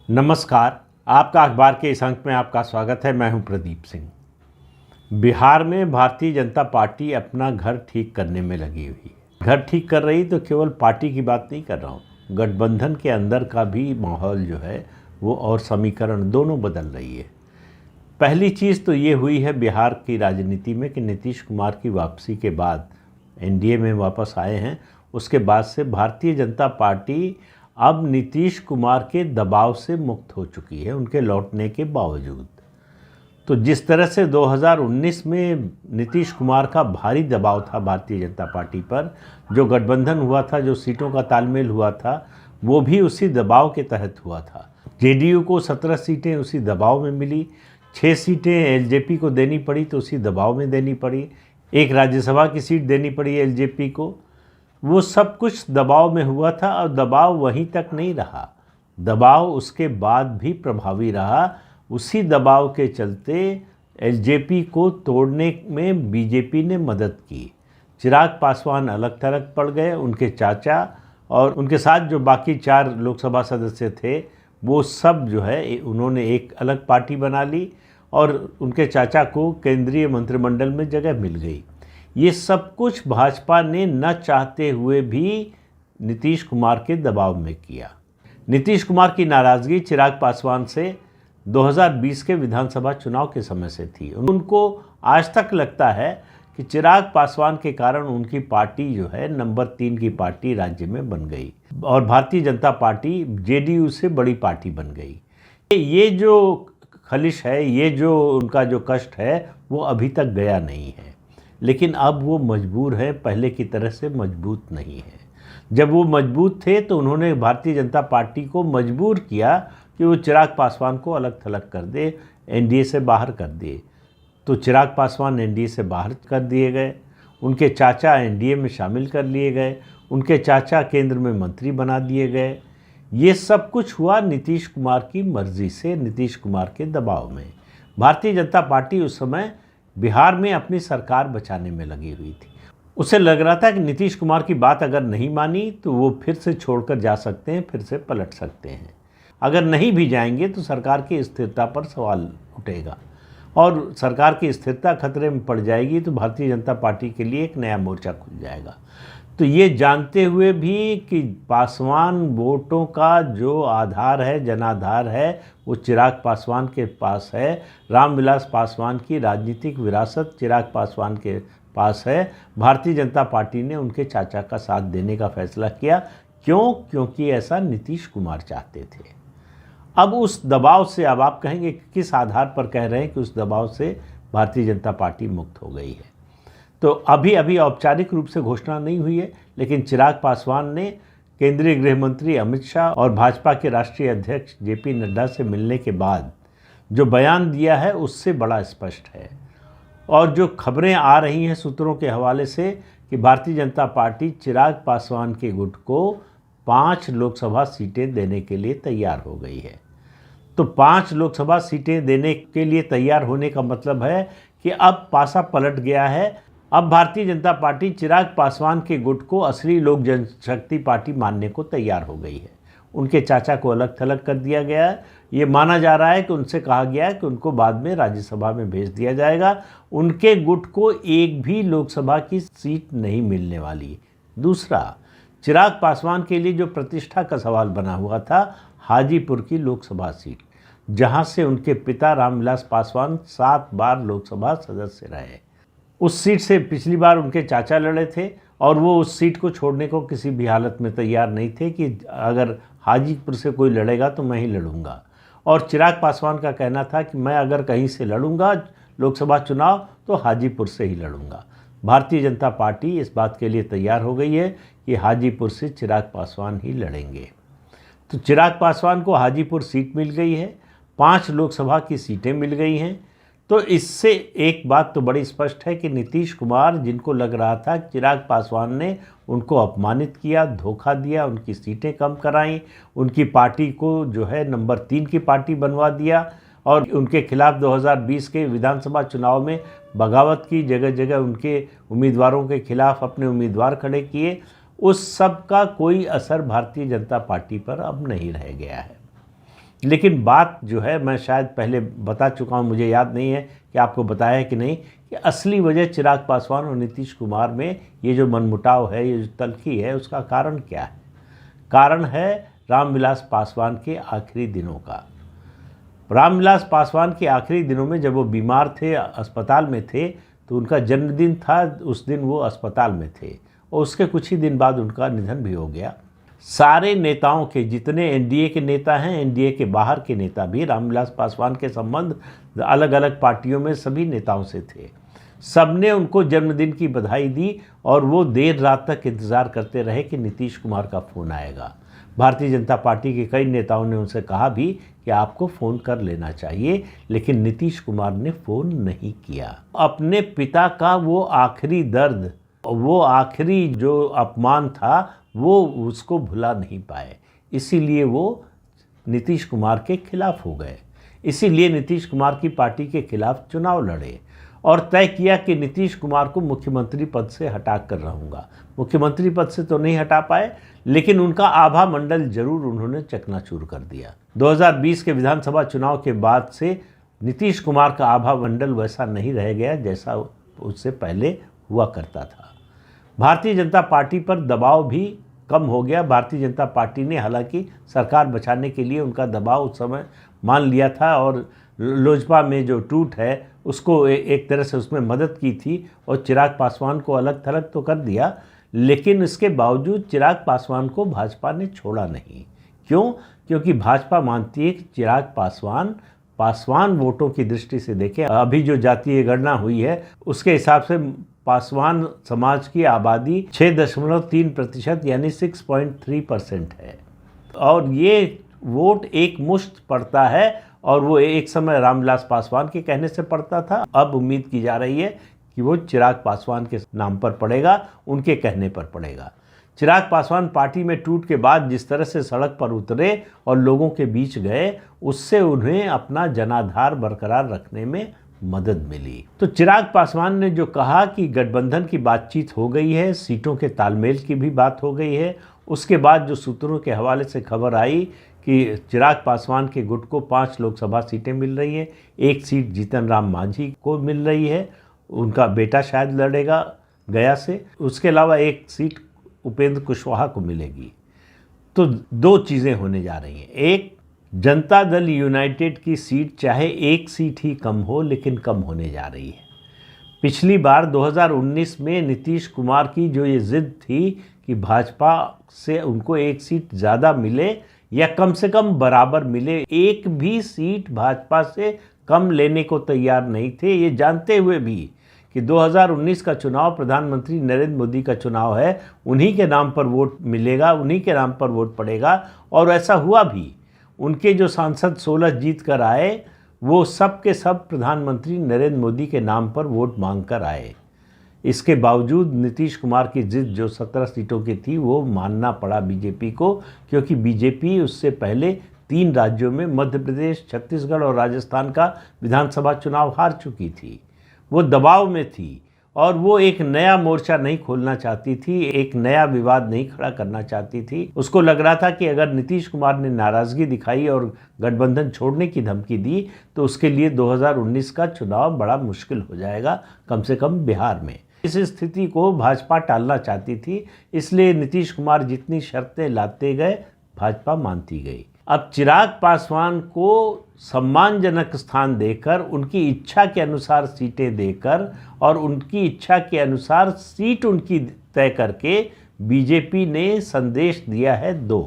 नमस्कार। आपका अखबार के इस अंक में आपका स्वागत है। मैं हूं प्रदीप सिंह। बिहार में भारतीय जनता पार्टी अपना घर ठीक करने में लगी हुई है। घर ठीक कर रही तो केवल पार्टी की बात नहीं कर रहा हूं, गठबंधन के अंदर का भी माहौल जो है वो और समीकरण दोनों बदल रही है। पहली चीज़ तो ये हुई है बिहार की राजनीति में कि नीतीश कुमार की वापसी के बाद एनडीए में वापस आए हैं। उसके बाद से भारतीय जनता पार्टी अब नीतीश कुमार के दबाव से मुक्त हो चुकी है, उनके लौटने के बावजूद। तो जिस तरह से 2019 में नीतीश कुमार का भारी दबाव था भारतीय जनता पार्टी पर, जो गठबंधन हुआ था, जो सीटों का तालमेल हुआ था, वो भी उसी दबाव के तहत हुआ था। जेडीयू को 17 सीटें उसी दबाव में मिली, 6 सीटें एलजेपी को देनी पड़ी तो उसी दबाव में देनी पड़ी, एक राज्यसभा की सीट देनी पड़ी एलजेपी को। वो सब कुछ दबाव में हुआ था और दबाव वहीं तक नहीं रहा, दबाव उसके बाद भी प्रभावी रहा। उसी दबाव के चलते एलजेपी को तोड़ने में बीजेपी ने मदद की। चिराग पासवान अलग थलग पड़ गए, उनके चाचा और उनके साथ जो बाकी 4 लोकसभा सदस्य थे वो सब जो है उन्होंने एक अलग पार्टी बना ली और उनके चाचा को केंद्रीय मंत्रिमंडल में जगह मिल गई। ये सब कुछ भाजपा ने न चाहते हुए भी नीतीश कुमार के दबाव में किया। नीतीश कुमार की नाराज़गी चिराग पासवान से 2020 के विधानसभा चुनाव के समय से थी। उनको आज तक लगता है कि चिराग पासवान के कारण उनकी पार्टी जो है नंबर 3 की पार्टी राज्य में बन गई और भारतीय जनता पार्टी जेडीयू से बड़ी पार्टी बन गई। ये जो खलिश है, ये जो उनका जो कष्ट है, वो अभी तक गया नहीं है। लेकिन अब वो मजबूर है, पहले की तरह से मजबूत नहीं है। जब वो मजबूत थे तो उन्होंने भारतीय जनता पार्टी को मजबूर किया कि वो चिराग पासवान को अलग थलग कर दे, एनडीए से बाहर कर दे। तो चिराग पासवान एनडीए से बाहर कर दिए गए, उनके चाचा एनडीए में शामिल कर लिए गए, उनके चाचा केंद्र में मंत्री बना दिए गए। ये सब कुछ हुआ नीतीश कुमार की मर्जी से, नीतीश कुमार के दबाव में। भारतीय जनता पार्टी उस समय बिहार में अपनी सरकार बचाने में लगी हुई थी। उसे लग रहा था कि नीतीश कुमार की बात अगर नहीं मानी तो वो फिर से छोड़कर जा सकते हैं, फिर से पलट सकते हैं। अगर नहीं भी जाएंगे तो सरकार की स्थिरता पर सवाल उठेगा और सरकार की स्थिरता खतरे में पड़ जाएगी तो भारतीय जनता पार्टी के लिए एक नया मोर्चा खुल जाएगा। तो ये जानते हुए भी कि पासवान वोटों का जो आधार है, जनाधार है, वो चिराग पासवान के पास है। रामविलास पासवान की राजनीतिक विरासत चिराग पासवान के पास है। भारतीय जनता पार्टी ने उनके चाचा का साथ देने का फैसला किया। क्यों? क्योंकि ऐसा नीतीश कुमार चाहते थे। अब उस दबाव से, अब आप कहेंगे किस आधार पर कह रहे हैं कि उस दबाव से भारतीय जनता पार्टी मुक्त हो गई है? तो अभी औपचारिक रूप से घोषणा नहीं हुई है, लेकिन चिराग पासवान ने केंद्रीय गृह मंत्री अमित शाह और भाजपा के राष्ट्रीय अध्यक्ष जेपी नड्डा से मिलने के बाद जो बयान दिया है उससे बड़ा स्पष्ट है। और जो खबरें आ रही हैं सूत्रों के हवाले से कि भारतीय जनता पार्टी चिराग पासवान के गुट को 5 लोकसभा सीटें देने के लिए तैयार हो गई है। तो 5 लोकसभा सीटें देने के लिए तैयार होने का मतलब है कि अब पासा पलट गया है। अब भारतीय जनता पार्टी चिराग पासवान के गुट को असली लोक जनशक्ति पार्टी मानने को तैयार हो गई है। उनके चाचा को अलग थलग कर दिया गया है। ये माना जा रहा है कि उनसे कहा गया है कि उनको बाद में राज्यसभा में भेज दिया जाएगा। उनके गुट को एक भी लोकसभा की सीट नहीं मिलने वाली। दूसरा, चिराग पासवान के लिए जो प्रतिष्ठा का सवाल बना हुआ था, हाजीपुर की लोकसभा सीट, जहाँ से उनके पिता रामविलास पासवान 7 बार लोकसभा सदस्य रहे। उस सीट से पिछली बार उनके चाचा लड़े थे और वो उस सीट को छोड़ने को किसी भी हालत में तैयार नहीं थे कि अगर हाजीपुर से कोई लड़ेगा तो मैं ही लड़ूंगा। और चिराग पासवान का कहना था कि मैं अगर कहीं से लड़ूंगा लोकसभा चुनाव तो हाजीपुर से ही लड़ूंगा। भारतीय जनता पार्टी इस बात के लिए तैयार हो गई है कि हाजीपुर से चिराग पासवान ही लड़ेंगे। तो चिराग पासवान को हाजीपुर सीट मिल गई है, 5 लोकसभा की सीटें मिल गई हैं। तो इससे एक बात तो बड़ी स्पष्ट है कि नीतीश कुमार, जिनको लग रहा था चिराग पासवान ने उनको अपमानित किया, धोखा दिया, उनकी सीटें कम कराईं, उनकी पार्टी को जो है नंबर 3 की पार्टी बनवा दिया और उनके खिलाफ 2020 के विधानसभा चुनाव में बगावत की, जगह जगह उनके उम्मीदवारों के खिलाफ अपने उम्मीदवार खड़े किए, उस सब का कोई असर भारतीय जनता पार्टी पर अब नहीं रह गया है। लेकिन बात जो है, मैं शायद पहले बता चुका हूँ, मुझे याद नहीं है कि आपको बताया है कि नहीं, कि असली वजह चिराग पासवान और नीतीश कुमार में ये जो मनमुटाव है, ये जो तल्खी है, उसका कारण क्या है? कारण है रामविलास पासवान के आखिरी दिनों का। रामविलास पासवान के आखिरी दिनों में जब वो बीमार थे, अस्पताल में थे, तो उनका जन्मदिन था, उस दिन वो अस्पताल में थे और उसके कुछ ही दिन बाद उनका निधन भी हो गया। सारे नेताओं के, जितने एनडीए के नेता हैं, एनडीए के बाहर के नेता भी, रामविलास पासवान के संबंध अलग अलग पार्टियों में सभी नेताओं से थे। सबने उनको जन्मदिन की बधाई दी और वो देर रात तक इंतज़ार करते रहे कि नीतीश कुमार का फ़ोन आएगा। भारतीय जनता पार्टी के कई नेताओं ने उनसे कहा भी कि आपको फ़ोन कर लेना चाहिए, लेकिन नीतीश कुमार ने फ़ोन नहीं किया। अपने पिता का वो आखिरी दर्द, वो आखिरी जो अपमान था, वो उसको भुला नहीं पाए, इसीलिए वो नीतीश कुमार के खिलाफ हो गए। इसीलिए नीतीश कुमार की पार्टी के खिलाफ चुनाव लड़े और तय किया कि नीतीश कुमार को मुख्यमंत्री पद से हटा कर रहूँगा। मुख्यमंत्री पद से तो नहीं हटा पाए, लेकिन उनका आभा मंडल जरूर उन्होंने चकनाचूर कर दिया। 2020 के विधानसभा चुनाव के बाद से नीतीश कुमार का आभा मंडल वैसा नहीं रह गया जैसा उससे पहले हुआ करता था। भारतीय जनता पार्टी पर दबाव भी कम हो गया। भारतीय जनता पार्टी ने हालांकि सरकार बचाने के लिए उनका दबाव उस समय मान लिया था और लोजपा में जो टूट है उसको एक तरह से उसमें मदद की थी और चिराग पासवान को अलग थलग तो कर दिया, लेकिन इसके बावजूद चिराग पासवान को भाजपा ने छोड़ा नहीं। क्यों? क्योंकि भाजपा मानती है कि चिराग पासवान वोटों की दृष्टि से देखें, अभी जो जातीय गणना हुई है उसके हिसाब से पासवान समाज की आबादी 6.3% यानी 6.3% है और ये वोट एक मुश्त पड़ता है और वो एक समय रामविलास पासवान के कहने से पड़ता था। अब उम्मीद की जा रही है कि वो चिराग पासवान के नाम पर पड़ेगा, उनके कहने पर पड़ेगा। चिराग पासवान पार्टी में टूट के बाद जिस तरह से सड़क पर उतरे और लोगों के बीच गए, उससे उन्हें अपना जनाधार बरकरार रखने में मदद मिली। तो चिराग पासवान ने जो कहा कि गठबंधन की बातचीत हो गई है, सीटों के तालमेल की भी बात हो गई है, उसके बाद जो सूत्रों के हवाले से खबर आई कि चिराग पासवान के गुट को 5 लोकसभा सीटें मिल रही है, 1 सीट जीतन राम मांझी को मिल रही है, उनका बेटा शायद लड़ेगा गया से, उसके अलावा 1 सीट उपेंद्र कुशवाहा को मिलेगी। तो 2 चीज़ें होने जा रही हैं। एक, जनता दल यूनाइटेड की सीट चाहे 1 सीट ही कम हो, लेकिन कम होने जा रही है। पिछली बार 2019 में नीतीश कुमार की जो ये जिद थी कि भाजपा से उनको 1 सीट ज़्यादा मिले या कम से कम बराबर मिले, एक भी सीट भाजपा से कम लेने को तैयार नहीं थे। ये जानते हुए भी कि 2019 का चुनाव प्रधानमंत्री नरेंद्र मोदी का चुनाव है, उन्हीं के नाम पर वोट मिलेगा, उन्हीं के नाम पर वोट पड़ेगा, और ऐसा हुआ भी। उनके जो सांसद 16 जीत कर आए, वो सब के सब प्रधानमंत्री नरेंद्र मोदी के नाम पर वोट मांग कर आए। इसके बावजूद नीतीश कुमार की जिद जो 17 सीटों की थी, वो मानना पड़ा बीजेपी को, क्योंकि बीजेपी उससे पहले 3 राज्यों में, मध्य प्रदेश, छत्तीसगढ़ और राजस्थान का विधानसभा चुनाव हार चुकी थी। वो दबाव में थी और वो एक नया मोर्चा नहीं खोलना चाहती थी, एक नया विवाद नहीं खड़ा करना चाहती थी। उसको लग रहा था कि अगर नीतीश कुमार ने नाराज़गी दिखाई और गठबंधन छोड़ने की धमकी दी तो उसके लिए 2019 का चुनाव बड़ा मुश्किल हो जाएगा, कम से कम बिहार में। इस स्थिति को भाजपा टालना चाहती थी, इसलिए नीतीश कुमार जितनी शर्तें लाते गए, भाजपा मानती गई। अब चिराग पासवान को सम्मानजनक स्थान देकर, उनकी इच्छा के अनुसार सीटें देकर और उनकी इच्छा के अनुसार सीट उनकी तय करके बीजेपी ने संदेश दिया है 2।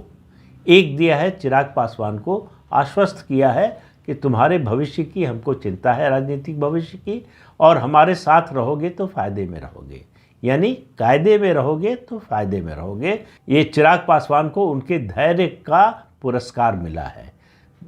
एक दिया है, चिराग पासवान को आश्वस्त किया है कि तुम्हारे भविष्य की हमको चिंता है, राजनीतिक भविष्य की, और हमारे साथ रहोगे तो फ़ायदे में रहोगे, यानी कायदे में रहोगे तो फ़ायदे में रहोगे। ये चिराग पासवान को उनके धैर्य का पुरस्कार मिला है।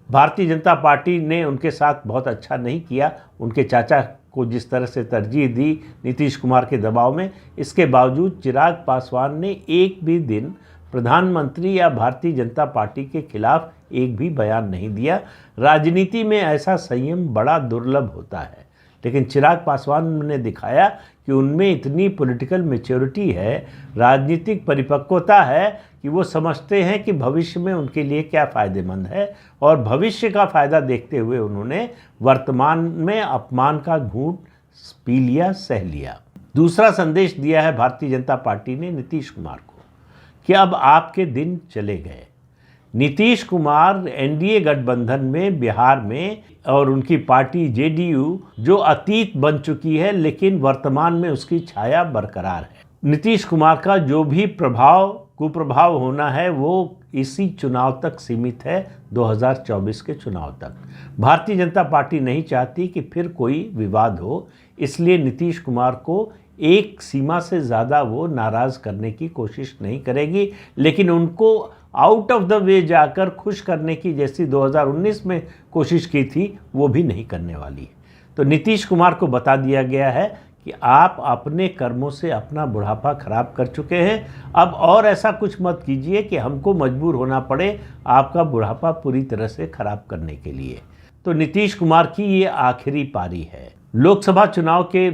भारतीय जनता पार्टी ने उनके साथ बहुत अच्छा नहीं किया, उनके चाचा को जिस तरह से तरजीह दी नीतीश कुमार के दबाव में, इसके बावजूद चिराग पासवान ने एक भी दिन प्रधानमंत्री या भारतीय जनता पार्टी के खिलाफ एक भी बयान नहीं दिया। राजनीति में ऐसा संयम बड़ा दुर्लभ होता है, लेकिन चिराग पासवान ने दिखाया कि उनमें इतनी पॉलिटिकल मैच्योरिटी है, राजनीतिक परिपक्वता है कि वो समझते हैं कि भविष्य में उनके लिए क्या फ़ायदेमंद है, और भविष्य का फ़ायदा देखते हुए उन्होंने वर्तमान में अपमान का घूंट पी लिया, सह लिया। दूसरा संदेश दिया है भारतीय जनता पार्टी ने नीतीश कुमार को कि अब आपके दिन चले गए। नीतीश कुमार एनडीए गठबंधन में बिहार में और उनकी पार्टी जेडीयू जो अतीत बन चुकी है, लेकिन वर्तमान में उसकी छाया बरकरार है। नीतीश कुमार का जो भी कुप्रभाव होना है वो इसी चुनाव तक सीमित है, 2024 के चुनाव तक। भारतीय जनता पार्टी नहीं चाहती कि फिर कोई विवाद हो, इसलिए नीतीश कुमार को एक सीमा से ज़्यादा वो नाराज़ करने की कोशिश नहीं करेगी, लेकिन उनको आउट ऑफ द वे जाकर खुश करने की जैसी 2019 में कोशिश की थी वो भी नहीं करने वाली है। तो नीतीश कुमार को बता दिया गया है कि आप अपने कर्मों से अपना बुढ़ापा खराब कर चुके हैं, अब और ऐसा कुछ मत कीजिए कि हमको मजबूर होना पड़े आपका बुढ़ापा पूरी तरह से खराब करने के लिए। तो नीतीश कुमार की ये आखिरी पारी है। लोकसभा चुनाव के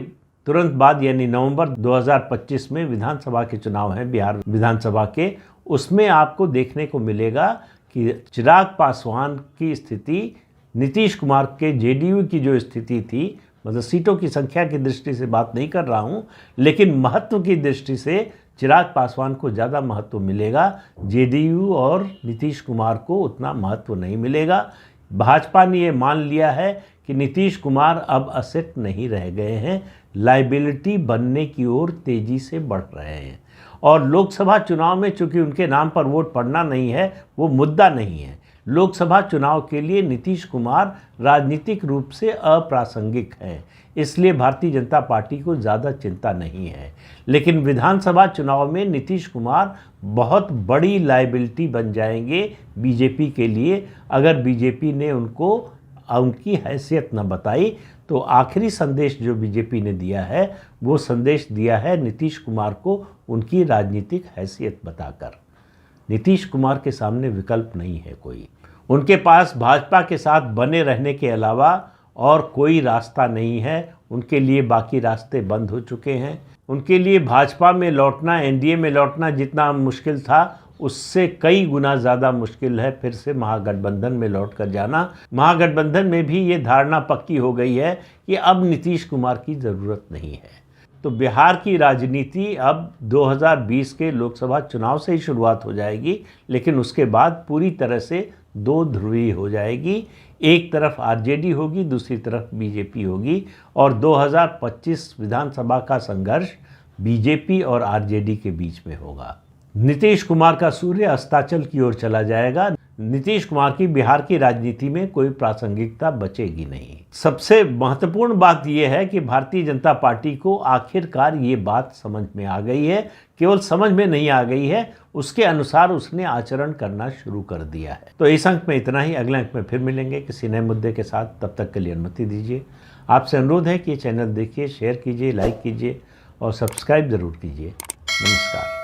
तुरंत बाद यानी नवंबर 2025 में विधानसभा के चुनाव हैं, बिहार विधानसभा के। उसमें आपको देखने को मिलेगा कि चिराग पासवान की स्थिति नीतीश कुमार के जेडीयू की जो स्थिति थी, मतलब सीटों की संख्या की दृष्टि से बात नहीं कर रहा हूँ, लेकिन महत्व की दृष्टि से चिराग पासवान को ज़्यादा महत्व मिलेगा, जेडीयू और नीतीश कुमार को उतना महत्व नहीं मिलेगा। भाजपा ने ये मान लिया है कि नीतीश कुमार अब असेट नहीं रह गए हैं, लाइबिलिटी बनने की ओर तेज़ी से बढ़ रहे हैं। और लोकसभा चुनाव में चूंकि उनके नाम पर वोट पड़ना नहीं है, वो मुद्दा नहीं है। लोकसभा चुनाव के लिए नीतीश कुमार राजनीतिक रूप से अप्रासंगिक हैं, इसलिए भारतीय जनता पार्टी को ज़्यादा चिंता नहीं है। लेकिन विधानसभा चुनाव में नीतीश कुमार बहुत बड़ी लाइबिलिटी बन जाएंगे बीजेपी के लिए, अगर बीजेपी ने उनकी हैसियत न बताई। तो आखिरी संदेश जो बीजेपी ने दिया है वो संदेश दिया है नीतीश कुमार को उनकी राजनीतिक हैसियत बताकर। नीतीश कुमार के सामने विकल्प नहीं है कोई, उनके पास भाजपा के साथ बने रहने के अलावा और कोई रास्ता नहीं है। उनके लिए बाकी रास्ते बंद हो चुके हैं। उनके लिए भाजपा में लौटना, एनडीए में लौटना जितना मुश्किल था, उससे कई गुना ज़्यादा मुश्किल है फिर से महागठबंधन में लौट कर जाना। महागठबंधन में भी ये धारणा पक्की हो गई है कि अब नीतीश कुमार की ज़रूरत नहीं है। तो बिहार की राजनीति अब 2020 के लोकसभा चुनाव से ही शुरुआत हो जाएगी, लेकिन उसके बाद पूरी तरह से दो ध्रुवीय हो जाएगी। एक तरफ आरजेडी होगी, दूसरी तरफ बीजेपी होगी, और 2025 विधानसभा का संघर्ष बीजेपी और आरजेडी के बीच में होगा। नीतीश कुमार का सूर्य अस्ताचल की ओर चला जाएगा। नीतीश कुमार की बिहार की राजनीति में कोई प्रासंगिकता बचेगी नहीं। सबसे महत्वपूर्ण बात यह है कि भारतीय जनता पार्टी को आखिरकार ये बात समझ में आ गई है, केवल समझ में नहीं आ गई है, उसके अनुसार उसने आचरण करना शुरू कर दिया है। तो इस अंक में इतना ही। अगले अंक में फिर मिलेंगे किसी नए मुद्दे के साथ। तब तक के लिए अनुमति दीजिए। आपसे अनुरोध है कि चैनल देखिए, शेयर कीजिए, लाइक कीजिए और सब्सक्राइब ज़रूर कीजिए। नमस्कार।